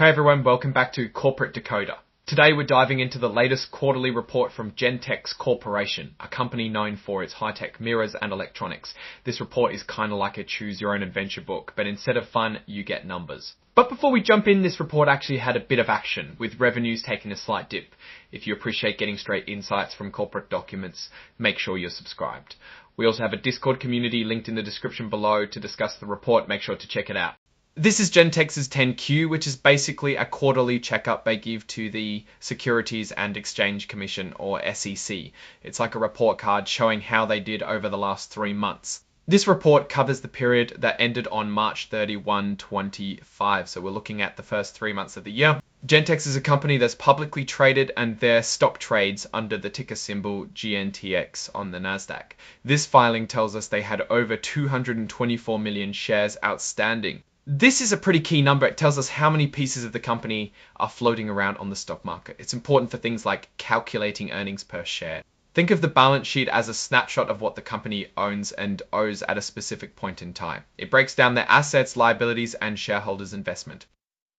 Hey everyone, welcome back to Corporate Decoder. Today we're diving into the latest quarterly report from Gentex Corporation, a company known for its high-tech mirrors and electronics. This report is kind of like a choose-your-own-adventure book, but instead of fun, you get numbers. But before we jump in, this report actually had a bit of action, with revenues taking a slight dip. If you appreciate getting straight insights from corporate documents, make sure you're subscribed. We also have a Discord community linked in the description below to discuss the report. Make sure to check it out. This is Gentex's 10Q, which is basically a quarterly checkup they give to the Securities and Exchange Commission, or SEC. It's like a report card showing how they did over the last 3 months. This report covers the period that ended on March 31, 2025, so we're looking at the first 3 months of the year. Gentex is a company that's publicly traded and their stock trades under the ticker symbol GNTX on the Nasdaq. This filing tells us they had over 224 million shares outstanding. This is a pretty key number. It tells us how many pieces of the company are floating around on the stock market. It's important for things like calculating earnings per share. Think of the balance sheet as a snapshot of what the company owns and owes at a specific point in time. It breaks down their assets, liabilities, and shareholders' investment.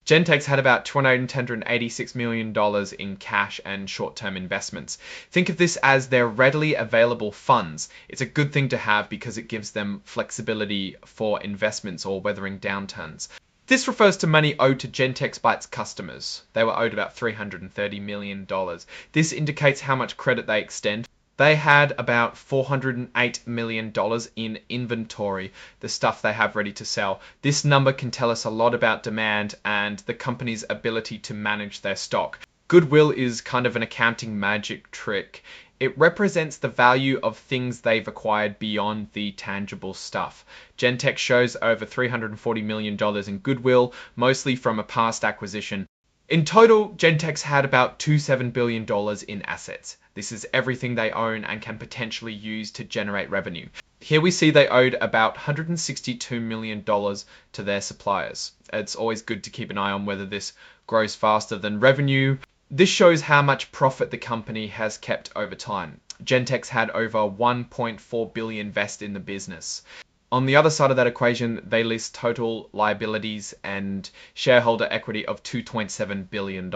Gentex had about $286 million in cash and short-term investments. Think of this as their readily available funds. It's a good thing to have because it gives them flexibility for investments or weathering downturns. This refers to money owed to Gentex by its customers. They were owed about $330 million. This indicates how much credit they extend. They had about $408 million in inventory, the stuff they have ready to sell. This number can tell us a lot about demand and the company's ability to manage their stock. Goodwill is kind of an accounting magic trick. It represents the value of things they've acquired beyond the tangible stuff. Gentex shows over $340 million in goodwill, mostly from a past acquisition. In total, Gentex had about $27 billion in assets. This is everything they own and can potentially use to generate revenue. Here we see they owed about $162 million to their suppliers. It's always good to keep an eye on whether this grows faster than revenue. This shows how much profit the company has kept over time. Gentex had over $1.4 billion invested in the business. On the other side of that equation, they list total liabilities and shareholder equity of $2.7 billion.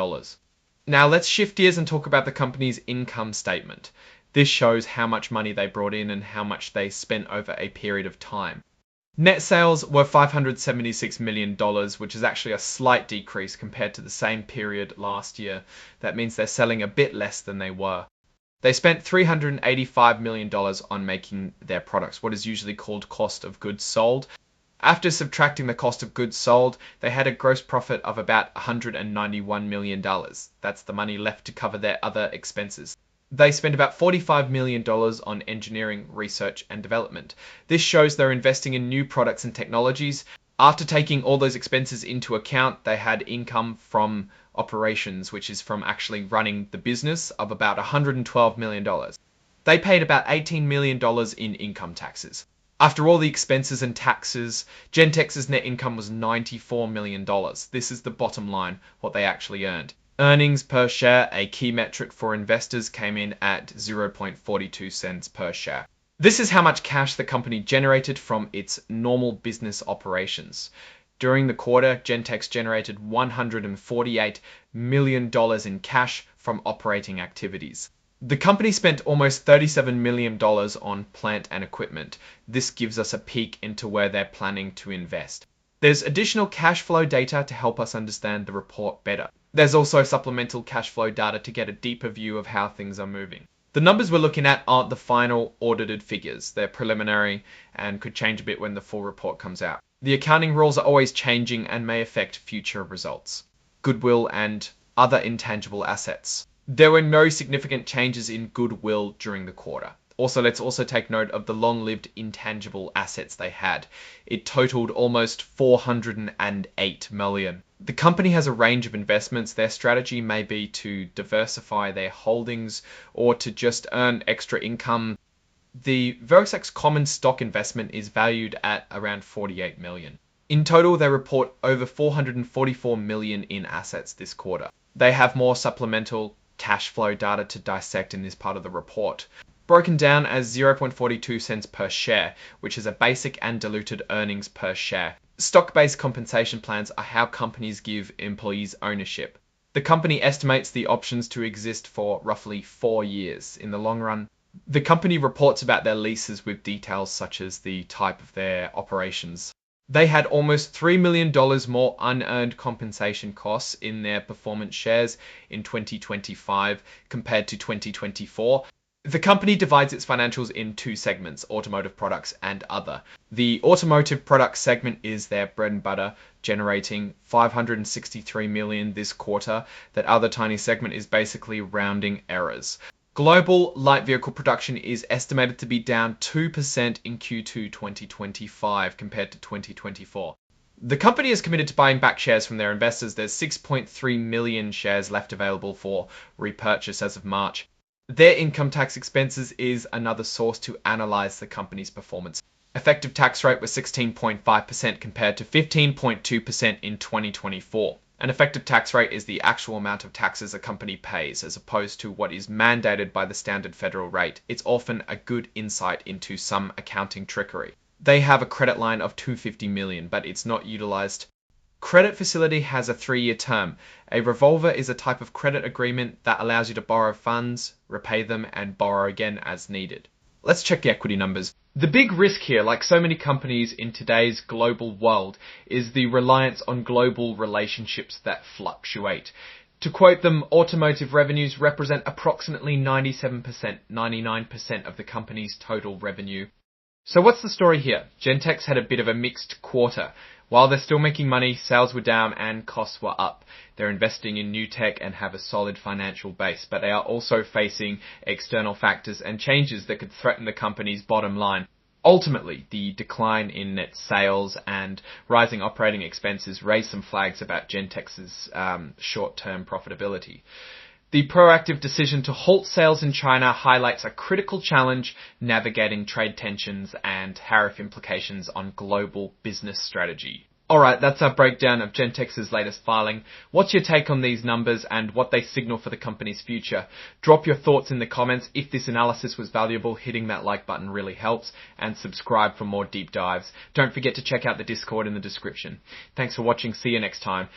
Now let's shift gears and talk about the company's income statement. This shows how much money they brought in and how much they spent over a period of time. Net sales were $576 million, which is actually a slight decrease compared to the same period last year. That means they're selling a bit less than they were. They spent $385 million on making their products, what is usually called cost of goods sold. After subtracting the cost of goods sold, they had a gross profit of about $191 million. That's the money left to cover their other expenses. They spent about $45 million on engineering, research, and development. This shows they're investing in new products and technologies. After taking all those expenses into account, they had income from operations, which is from actually running the business, of about $112 million. They paid about $18 million in income taxes. After all the expenses and taxes, Gentex's net income was $94 million. This is the bottom line, what they actually earned. Earnings per share, a key metric for investors, came in at 0.42 cents per share. This is how much cash the company generated from its normal business operations. During the quarter, Gentex generated $148 million in cash from operating activities. The company spent almost $37 million on plant and equipment. This gives us a peek into where they're planning to invest. There's additional cash flow data to help us understand the report better. There's also supplemental cash flow data to get a deeper view of how things are moving. The numbers we're looking at aren't the final audited figures. They're preliminary and could change a bit when the full report comes out. The accounting rules are always changing and may affect future results. Goodwill and other intangible assets. There were no significant changes in goodwill during the quarter. Let's also take note of the long-lived intangible assets they had. It totaled almost $408 million. The company has a range of investments. Their strategy may be to diversify their holdings or to just earn extra income. The Vertex common stock investment is valued at around $48 million. In total, they report over $444 million in assets this quarter. They have more supplemental cash flow data to dissect in this part of the report. broken down as 0.42 cents per share, which is a basic and diluted earnings per share. Stock-based compensation plans are how companies give employees ownership. The company estimates the options to exist for roughly 4 years in the long run. The company reports about their leases with details such as the type of their operations. They had almost $3 million more unearned compensation costs in their performance shares in 2025 compared to 2024. The company divides its financials in two segments, automotive products and other. The automotive products segment is their bread and butter, generating $563 million this quarter. That other tiny segment is basically rounding errors. Global light vehicle production is estimated to be down 2% in Q2 2025 compared to 2024. The company is committed to buying back shares from their investors. There's 6.3 million shares left available for repurchase as of March. Their income tax expenses is another source to analyze the company's performance. Effective tax rate was 16.5% compared to 15.2% in 2024. An effective tax rate is the actual amount of taxes a company pays as opposed to what is mandated by the standard federal rate. It's often a good insight into some accounting trickery. They have a credit line of $250 million, but it's not utilized. Credit facility has a 3-year term. A revolver is a type of credit agreement that allows you to borrow funds, repay them, and borrow again as needed. Let's check the equity numbers. The big risk here, like so many companies in today's global world, is the reliance on global relationships that fluctuate. To quote them, automotive revenues represent approximately 97%, 99% of the company's total revenue. So what's the story here? Gentex had a bit of a mixed quarter. While they're still making money, sales were down and costs were up. They're investing in new tech and have a solid financial base, but they are also facing external factors and changes that could threaten the company's bottom line. Ultimately, the decline in net sales and rising operating expenses raise some flags about Gentex's short-term profitability. The proactive decision to halt sales in China highlights a critical challenge navigating trade tensions and tariff implications on global business strategy. Alright, that's our breakdown of Gentex's latest filing. What's your take on these numbers and what they signal for the company's future? Drop your thoughts in the comments. If this analysis was valuable, hitting that like button really helps, and subscribe for more deep dives. Don't forget to check out the Discord in the description. Thanks for watching. See you next time.